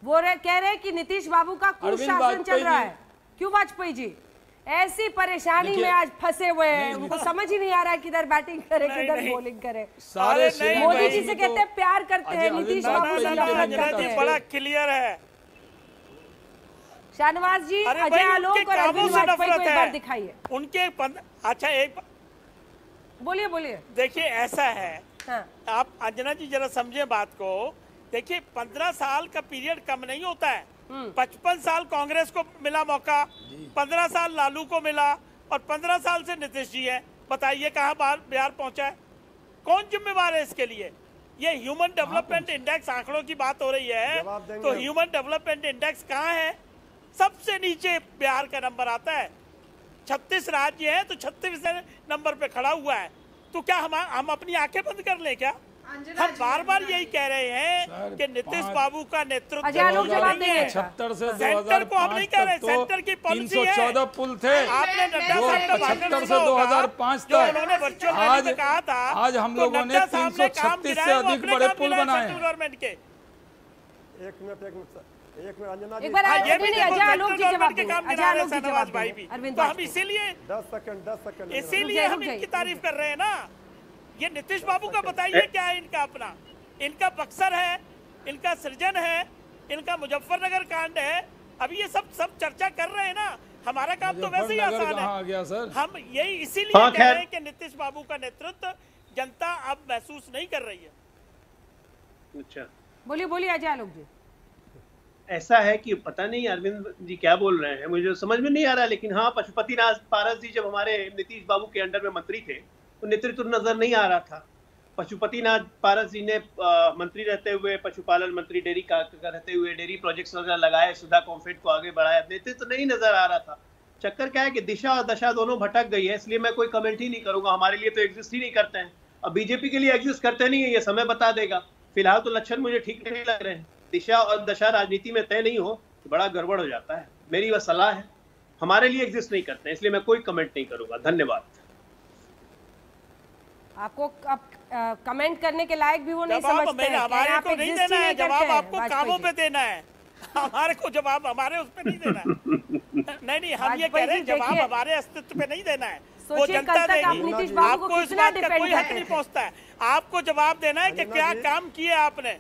वो कह रहे हैं कि नीतीश बाबू का कुशासन चल रहा है। क्यों वाजपेयी जी ऐसी परेशानी में आज फंसे हुए हैं? उनको समझ ही नहीं आ रहा है किधर बैटिंग करे किधर बॉलिंग करे। मोदी जी से कहते हैं प्यार करते हैं, नीतीश बाबू से नफरत करते हैं। बड़ा क्लियर है। शाहनवाज जी, अजय आलोक और अरविंद वाजपेयी को एक बार दिखाइए उनके। अच्छा, एक बोलिए बोलिए। देखिए ऐसा है, आप अंजना जी जरा समझे बात को। देखिए 15 साल का पीरियड कम नहीं होता है। 55 साल कांग्रेस को मिला मौका, 15 साल लालू को मिला और 15 साल से नीतीश जी है। बताइए कहाँ बिहार पहुंचा है? कौन जिम्मेवार है इसके लिए? ये ह्यूमन डेवलपमेंट इंडेक्स आंकड़ों की बात हो रही है, तो ह्यूमन डेवलपमेंट इंडेक्स कहाँ है? सबसे नीचे बिहार का नंबर आता है। 36 राज्य है तो 36वें नंबर पे खड़ा हुआ है। तो क्या हम अपनी आंखें बंद कर ले क्या? हम बार बार यही कह रहे हैं कि नीतीश बाबू का नेतृत्व सेंटर को हम नहीं कह रहे, सेंटर की पॉलिसी है। 314 पुल थे आपने 75 से 2005 तक। आज कहा था, आज हम लोगों ने 336 से अधिक बड़े पुल बनाए गवर्नमेंट के। एक मिनट अंजना एक बार अजय आलोक जी जवाब देंगे। अजय आलोक जी जवाब भाई भी। तो हम इसीलिए 10 सेकंड इसीलिए हम इनकी तारीफ कर रहे हैं ना। ये नीतीश बाबू का बताइए क्या है इनका अपना? इनका बक्सर है, इनका सृजन है, इनका मुजफ्फरनगर कांड है। अभी ये सब चर्चा कर रहे हैं ना। हमारा काम तो वैसे ही आसान है। हम यही इसीलिए कह रहे हैं कि नीतीश बाबू का नेतृत्व जनता अब महसूस नहीं कर रही है। अच्छा, बोलिए बोलिए अजय आलोक जी। ऐसा है कि पता नहीं अरविंद जी क्या बोल रहे हैं, मुझे समझ में नहीं आ रहा। लेकिन हाँ, पशुपतिनाथ पारस जी जब हमारे नीतीश बाबू के अंडर में मंत्री थे तो नेतृत्व नजर नहीं आ रहा था। पशुपतिनाथ पारस जी ने मंत्री रहते हुए, पशुपालन मंत्री डेयरी का रहते हुए डेयरी प्रोजेक्ट्स वगैरह लगाए, सुधा कॉम्फेड को आगे बढ़ाया। नेतृत्व नहीं नजर आ रहा था। चक्कर क्या है कि दिशा और दशा दोनों भटक गई है। इसलिए मैं कोई कमेंट ही नहीं करूंगा। हमारे लिए तो एग्जिस्ट ही नहीं करते हैं। अब बीजेपी के लिए एग्जिस्ट करते नहीं है, ये समय बता देगा। फिलहाल तो लक्षण मुझे ठीक नहीं लग रहे हैं। दिशा और दशा राजनीति में तय नहीं हो तो बड़ा गड़बड़ हो जाता है। मेरी वह सलाह है। हमारे लिए एग्जिस्ट नहीं करते हैं, इसलिए मैं कोई कमेंट नहीं करूंगा। धन्यवाद। आपको कमेंट करने के लायक भी वो नहीं समझते हैं। हमारे को नहीं देना है जवाब, आपको कामों पे देना है। हमारे को जवाब हमारे उस पे नहीं देना है। नहीं, हम ये कह रहे हैं जवाब हमारे अस्तित्व पे नहीं देना है, वो जनता देगी। आपको इस बात का कोई हक नहीं पहुंचता है। आपको जवाब देना है कि क्या काम किए आपने।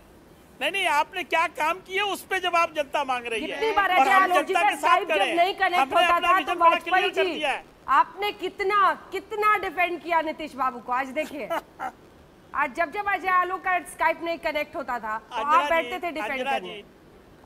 नहीं, आपने क्या काम किए उस पे जवाब जनता मांग रही है। कितनी बार जनता के साथ नहीं कनेक्ट होता था तो वाजपेयी जी आपने कितना डिफेंड किया नीतीश बाबू को। आज देखिए, आज जब अजय आलोक का स्काइप नहीं कनेक्ट होता था तो आप बैठते थे डिफेंड करने।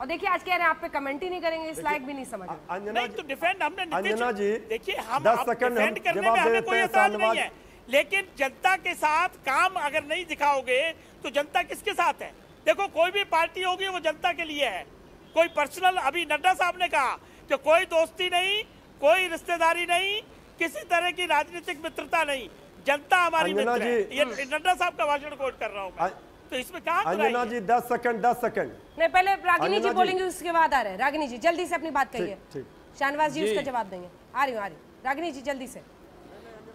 और देखिए आज कह रहे हैं आप पे कमेंट ही नहीं करेंगे, इस लायक भी नहीं समझ नहीं। तो डिफेंड हमने अंजना जी, देखिए हम डिफेंड करने में हमें कोई एतराज नहीं है, लेकिन जनता के साथ काम अगर नहीं दिखाओगे तो जनता किसके साथ है? देखो, कोई भी पार्टी होगी वो जनता के लिए है। कोई पर्सनल, अभी नड्डा साहब ने कहा कि कोई दोस्ती नहीं, कोई रिश्तेदारी नहीं, किसी तरह की राजनीतिक मित्रता नहीं, जनता हमारी मित्र है। ये नड्डा साहब का भाषण कोट कर रहा हूँ मैं। तो इसमें कहाँ अंजना जी 10 सेकंड नहीं, पहले रागिनी जी बोलेंगे उसके बाद आ रहे हैं। रागिनी जी जल्दी से अपनी बात कहिए, शाहनवाज जी उसका जवाब देंगे। आ रही हूँ रागिनी जी जल्दी से।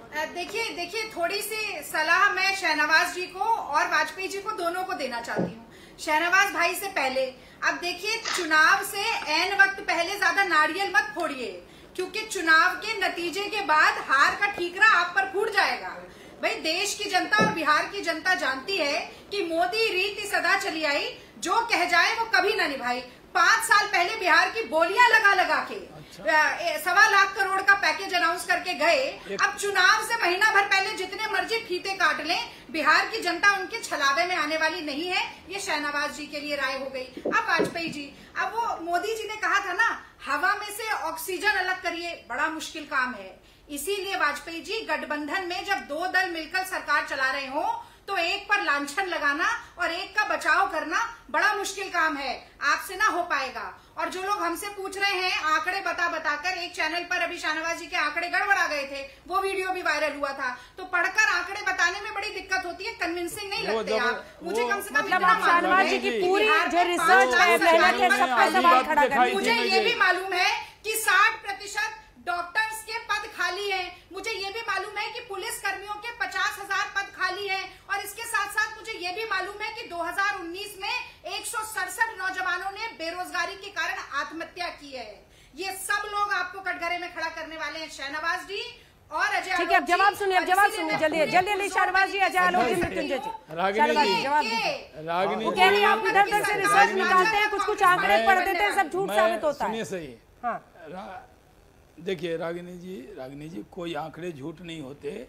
देखिए थोड़ी सी सलाह मैं शहनवाज जी को और वाजपेयी जी को दोनों को देना चाहती हूँ। शहनवाज भाई से पहले अब देखिए, चुनाव से ऐन वक्त पहले ज्यादा नारियल मत फोड़िए, क्योंकि चुनाव के नतीजे के बाद हार का ठीकरा आप पर फूट जाएगा। भाई देश की जनता और बिहार की जनता जानती है कि मोदी रीति सदा चली आई, जो कह जाए वो कभी ना निभाई। 5 साल पहले बिहार की बोलियां लगा के 1.25 लाख करोड़ का पैकेज अनाउंस करके गए। अब चुनाव से महीना भर पहले जितने मर्जी फीते काट लें, बिहार की जनता उनके छलावे में आने वाली नहीं है। ये शहनवाज जी के लिए राय हो गई। अब वाजपेयी जी, अब वो मोदी जी ने कहा था ना, हवा में से ऑक्सीजन अलग करिए, बड़ा मुश्किल काम है। इसीलिए वाजपेयी जी, गठबंधन में जब 2 दल मिलकर सरकार चला रहे हो तो एक पर लांछन लगाना और एक का बचाव करना बड़ा मुश्किल काम है, आपसे ना हो पाएगा। और जो लोग हमसे पूछ रहे हैं आंकड़े बताकर, एक चैनल पर अभी शाहनवाज जी के आंकड़े गड़बड़ा गए थे, वो वीडियो भी वायरल हुआ था। तो पढ़कर आंकड़े बताने में बड़ी दिक्कत होती है, कन्विंसिंग नहीं लगते आप। मुझे कम से कम मतलब आप शाहनवाज जी की पूरी जो रिसर्च है, मेहनत है, सबका सवाल खड़ा कर। मुझे ये भी मालूम है कि 60% डॉक्टर्स के पद खाली हैं। मुझे ये भी मालूम है कि पुलिस कर्मियों के 50,000 पद खाली हैं। और इसके साथ साथ मुझे ये भी मालूम है कि 2019 में 167 नौजवानों ने बेरोजगारी के कारण आत्महत्या की है। ये सब लोग आपको कटघरे में खड़ा करने वाले हैं, शहनवाज जी और अजय। ठीक है, अब जवाब सुनिए, जल्दी शहनवाज जी, अजय आलोक जी, मृत्युंजय जी। रागिनी वो कह रही है आप इधर से रिसर्च निकालते हैं, कुछ आंकड़े पढ़ देते हैं, सब झूठ साबित होता है। सुनिए सही, हाँ देखिए रागिनी जी कोई आंकड़े झूठ नहीं होते।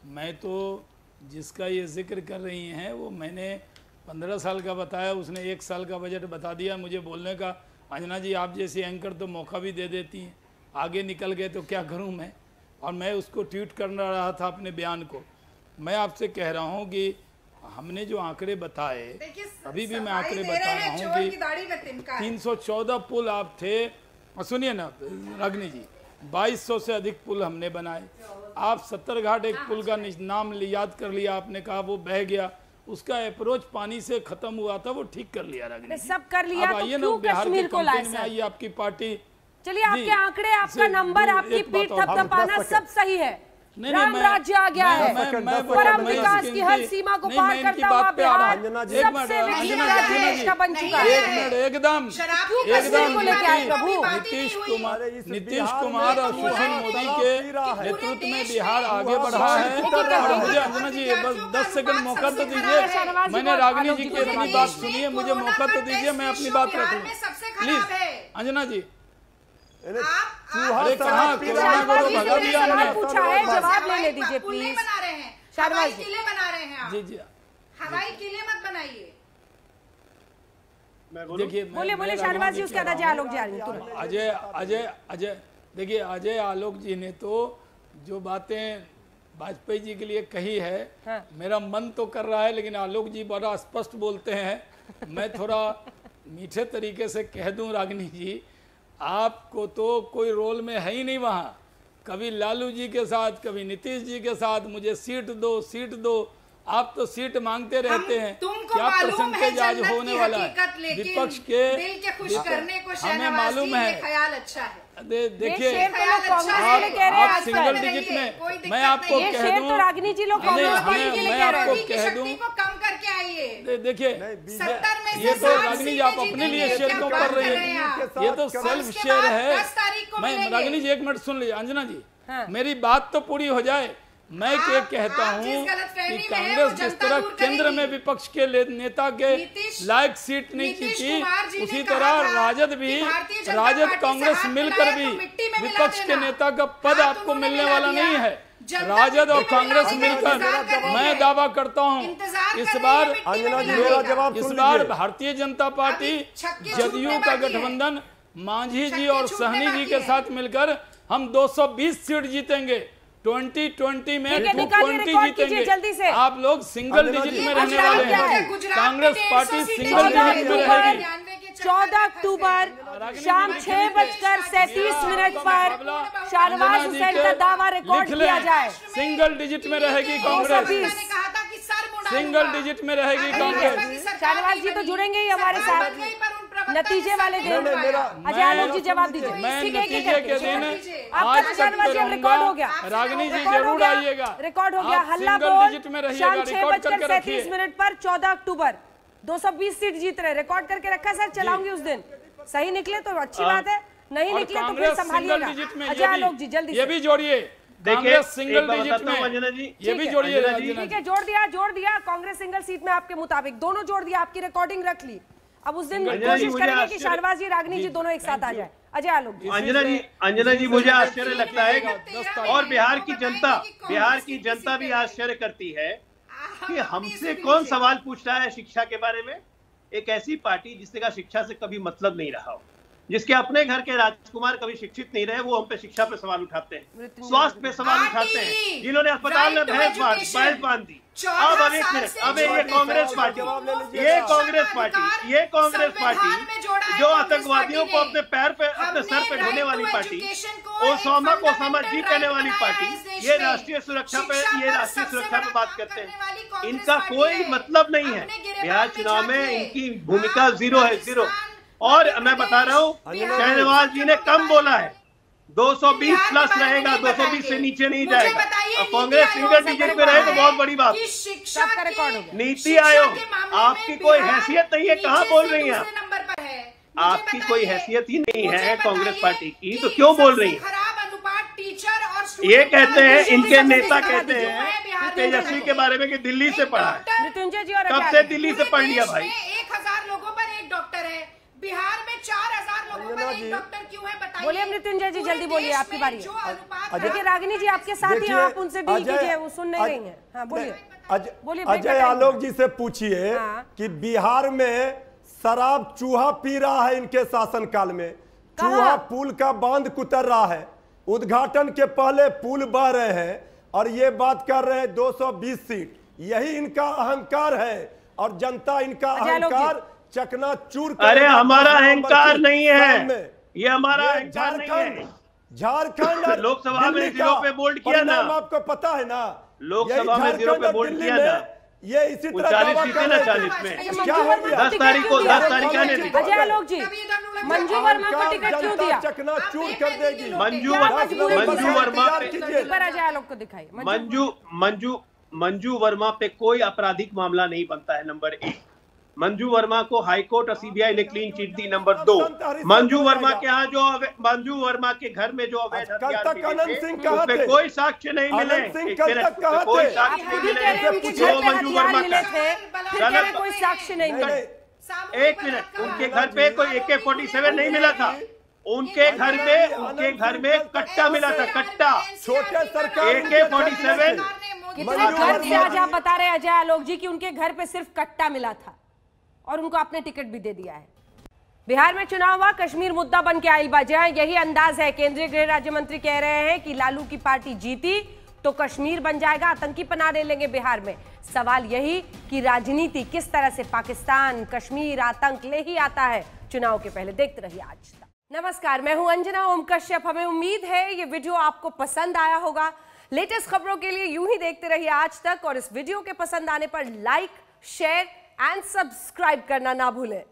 मैं तो जिसका ये जिक्र कर रही हैं वो मैंने 15 साल का बताया, उसने 1 साल का बजट बता दिया। मुझे बोलने का, अंजना जी आप जैसी एंकर तो मौका भी दे देती हैं, आगे निकल गए तो क्या करूं मैं। और मैं उसको ट्वीट कर रहा था अपने बयान को। मैं आपसे कह रहा हूं कि हमने जो आंकड़े बताए, अभी भी मैं आंकड़े बता रहा हूँ कि 314 पुल आप थे। सुनिए ना रागिनी जी, 2200 से अधिक पुल हमने बनाए। आप 70 घाट एक पुल का नाम याद कर लिया, आपने कहा वो बह गया, उसका अप्रोच पानी से खत्म हुआ था, वो ठीक कर लिया रागिनी, सब कर लिया। अब आइए ना बिहार के कैंपेन में आइए, आपकी पार्टी। चलिए, आपके आंकड़े, आपका नंबर, आपकी पीठ थपथपाना सब सही है। राम राज्य आ गया है, परम विकास की हर सीमा को पार करता हुआ बिहार सबसे विकसित राज्य देश का बन चुका है। एकदम नीतीश कुमार और सुशील मोदी के नेतृत्व में बिहार आगे बढ़ा है। और मुझे अंजना जी बस 10 सेकंड मौका तो दीजिए। मैंने रागिनी जी की अपनी बात सुनी है, मुझे मौका तो दीजिए, मैं अपनी बात रख लूँ प्लीज। अंजना जी, अरे कहाँ भगा दिया हमने, पूछा है, जवाब लेने दीजिए प्लीज। बना रहे हैं, हवाई किले बना रहे हैं आप। जी हवाई किले मत बनाइए। देखिए बोले शहनवाज जी, उसके बाद अजय आलोक जी आ रहे हैं। अजय देखिए, अजय आलोक जी ने तो जो बातें वाजपेयी जी के लिए कही है, मेरा मन तो कर रहा है, लेकिन आलोक जी बड़ा स्पष्ट बोलते हैं। मैं थोड़ा मीठे तरीके से कह दूं रागिनी जी, आपको तो कोई रोल में है ही नहीं वहाँ। कभी लालू जी के साथ, कभी नीतीश जी के साथ, मुझे सीट दो। आप तो सीट मांगते रहते हैं। क्या परसेंटेज आज होने वाला है विपक्ष के, हमें मालूम है। देखिए आप सिंगल डिजिट में, मैं आपको कह दूं, मैं आपको कह दूं, देखिए ये तो रागिनी जी आप अपने लिए शेयर क्यों कर रही है, ये तो सेल्फ शेयर है। मैं रागिनी जी 1 मिनट सुन लीजिए, अंजना जी मेरी बात तो पूरी हो जाए। मैं ये कहता हूँ कि कांग्रेस जिस तरह केंद्र में विपक्ष के नेता के लायक सीट नहीं जीती, उसी तरह राजद कांग्रेस मिलकर भी विपक्ष के नेता का पद आपको मिलने वाला नहीं है। राजद और कांग्रेस मिलकर मैं दावा करता हूं इस बार भारतीय जनता पार्टी जदयू का गठबंधन मांझी जी और सहनी जी के साथ मिलकर हम 220 सीट जीतेंगे। 2020 में 220 जीतेंगे। आप लोग सिंगल डिजिट में रहने वाले हैं। कांग्रेस पार्टी सिंगल डिजिट में रहेगी। 14 अक्टूबर शाम 6:37 पर शाहनवाज हुसैन का दावा रिकॉर्ड किया जाए। सिंगल डिजिट में रहेगी कांग्रेस, सिंगल डिजिट में रहेगी कांग्रेस। शाहनवाज जी तो जुड़ेंगे ही हमारे साथ। नतीजे वाले दिन अजय आलोक जी जवाब दीजिए। नतीजे के दिन आपका बयान रिकॉर्ड हो गया, रागिनी जी जरूर आइएगा, रिकॉर्ड हो गया। हल्ला बोल शाम 6:37 पर 14 अक्टूबर 220 सीट जीत रहे, रिकॉर्ड करके रखा सर, चलाऊंगी उस दिन। सही निकले तो अच्छी बात है, नहीं निकले तो फिर संभालिएगा। अजय आलोक जी जल्दी ये भी जोड़िए, देखिए सिंगल डिजिट में ये भी जोड़िए। ठीक है, जोड़ दिया। कांग्रेस सिंगल सीट में आपके मुताबिक दोनों जोड़ दिया, आपकी रिकॉर्डिंग रख ली। अब उस दिन कोशिश करेंगे कि शाहनवाज जी, रागिनी जी दोनों एक साथ आ जाए। अजय आलोक जी। अंजना जी मुझे आश्चर्य लगता है और बिहार की जनता भी आश्चर्य करती है कि हमसे कौन सवाल पूछ रहा है शिक्षा के बारे में। एक ऐसी पार्टी जिसका शिक्षा से कभी मतलब नहीं रहा हो, जिसके अपने घर के राजकुमार कभी शिक्षित नहीं रहे, वो हम पे शिक्षा पे सवाल उठाते हैं, स्वास्थ्य पे सवाल उठाते हैं, जिन्होंने अस्पताल में भैंस बांध दी। अब एक मिनट, अब ये कांग्रेस पार्टी जो आतंकवादियों को अपने सर पे ढोने वाली पार्टी, ओसामा को ओसामा जी कहने वाली पार्टी, ये राष्ट्रीय सुरक्षा पे बात करते हैं। इनका कोई मतलब नहीं है। बिहार चुनाव में इनकी भूमिका जीरो है, जीरो। और मैं बता रहा हूँ, शाहनवाज जी ने कम बोला है, 220 प्लस रहेगा, 220 से नीचे नहीं जाएगा। और कांग्रेस सिंगल डिजिट पे रहे तो बहुत बड़ी बात। नीति आयोग, आपकी कोई हैसियत नहीं है, कहाँ बोल रही हैं आप? आपकी कोई हैसियत ही नहीं है कांग्रेस पार्टी की, तो क्यों बोल रही हैं? ये कहते हैं, इनके नेता कहते हैं तेजस्वी के बारे में कि दिल्ली से पढ़ा है। कब से दिल्ली से पढ़ लिया भाई? 1000 लोगों पर एक डॉक्टर है, बिहार में 4000 लोगों पर एक डॉक्टर क्यों है बताइए। बोलिए मृत्युंजय जी, जल्दी बोलिए, आपकी बारी है। देखिए रागिनी जी आपके साथ ही, आप उनसे डील कीजिए, वो सुन नहीं रही हैं। हाँ बोलिए। अजय आलोक जी से पूछिए कि बिहार में शराब चूहा पी रहा है इनके शासनकाल में, चूहा पुल का बांध कुतर रहा है, उद्घाटन के पहले पुल बह रहे हैं और ये बात कर रहे हैं 220 सीट। यही इनका अहंकार है और जनता इनका अहंकार चकनाचूर। अरे हमारा अहंकार नहीं है, ये हमारा अहंकार नहीं है। झारखंड लोकसभा में 0 पे बोल्ड किया ना, आपको पता है ना, लोकसभा में 0 पे बोल्ड किया ना। ये इसी तरह 40 सीटें ना 40 में क्या हो गया? 10 तारीख को आने दी। अजय आलोक जी, मंजू वर्मा को टिकट क्यों दिया? चकनाचूर कर देगी। मंजू वर्मा पर अजय आलोक को दिखाइए। मंजू वर्मा पे कोई आपराधिक मामला नहीं बनता है, नंबर 1। मंजू वर्मा को हाईकोर्ट और सीबीआई ने क्लीन चिट दी, नंबर 2। मंजू वर्मा के यहाँ मंजू वर्मा के घर में जो अवैध हथियार मिले, उस पे कोई साक्ष्य नहीं मिले, कोई साक्ष्य नहीं मिले। मंजू वर्मा का कोई साक्ष्य नहीं मिले। एक मिनट, उनके घर पे कोई AK-47 नहीं मिला था, उनके घर में कट्टा मिला था, कट्टा। छोटे सरकार AK-47 कितने घर से आज आप बता रहे हैं अजय आलोक जी कि उनके घर पे सिर्फ कट्टा मिला था और उनको आपने टिकट भी दे दिया है। बिहार में चुनाव हुआ, कश्मीर मुद्दा बन के आई बाजा, यही अंदाज है। केंद्रीय गृह राज्य मंत्री कह रहे हैं कि लालू की पार्टी जीती तो कश्मीर बन जाएगा, आतंकी पनाह ले लेंगे बिहार में। सवाल यही कि राजनीति किस तरह से पाकिस्तान, कश्मीर, आतंक ले ही आता है चुनाव के पहले। देखते रहिए आज तक। नमस्कार, मैं हूं अंजना ओम कश्यप। हमें उम्मीद है ये वीडियो आपको पसंद आया होगा। लेटेस्ट खबरों के लिए यूं ही देखते रहिए आज तक और इस वीडियो के पसंद आने पर लाइक, शेयर एंड सब्सक्राइब करना ना भूलें।